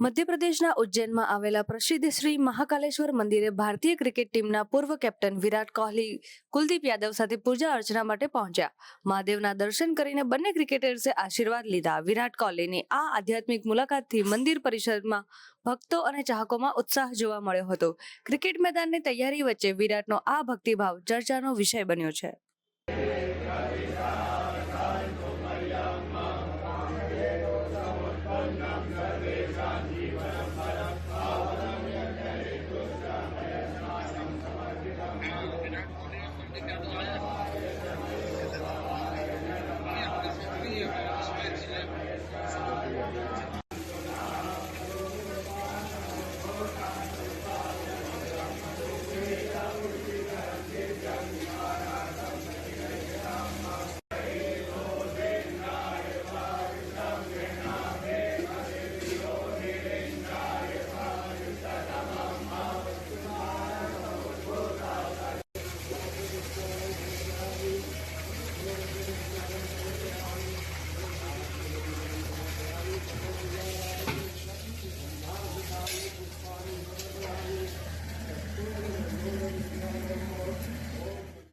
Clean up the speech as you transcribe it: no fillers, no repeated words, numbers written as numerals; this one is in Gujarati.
મધ્યપ્રદેશના ઉજ્જૈનમાં આવેલા પ્રસિદ્ધ શ્રી મહાકાલેશ્વર મંદિરે ભારતીય ક્રિકેટ ટીમના પૂર્વ કેપ્ટન વિરાટ કોહલી કુલદીપ યાદવ સાથે પૂજા અર્ચના માટે પહોંચ્યા। મહાદેવના દર્શન કરીને બંને ક્રિકેટર્સે આશીર્વાદ લીધા। વિરાટ કોહલીની આ આધ્યાત્મિક મુલાકાતથી મંદિર પરિસરમાં ભક્તો અને ચાહકોમાં ઉત્સાહ જોવા મળ્યો હતો। ક્રિકેટ મેદાનની તૈયારી વચ્ચે વિરાટનો આ ભક્તિભાવ ચર્ચાનો વિષય બન્યો છે।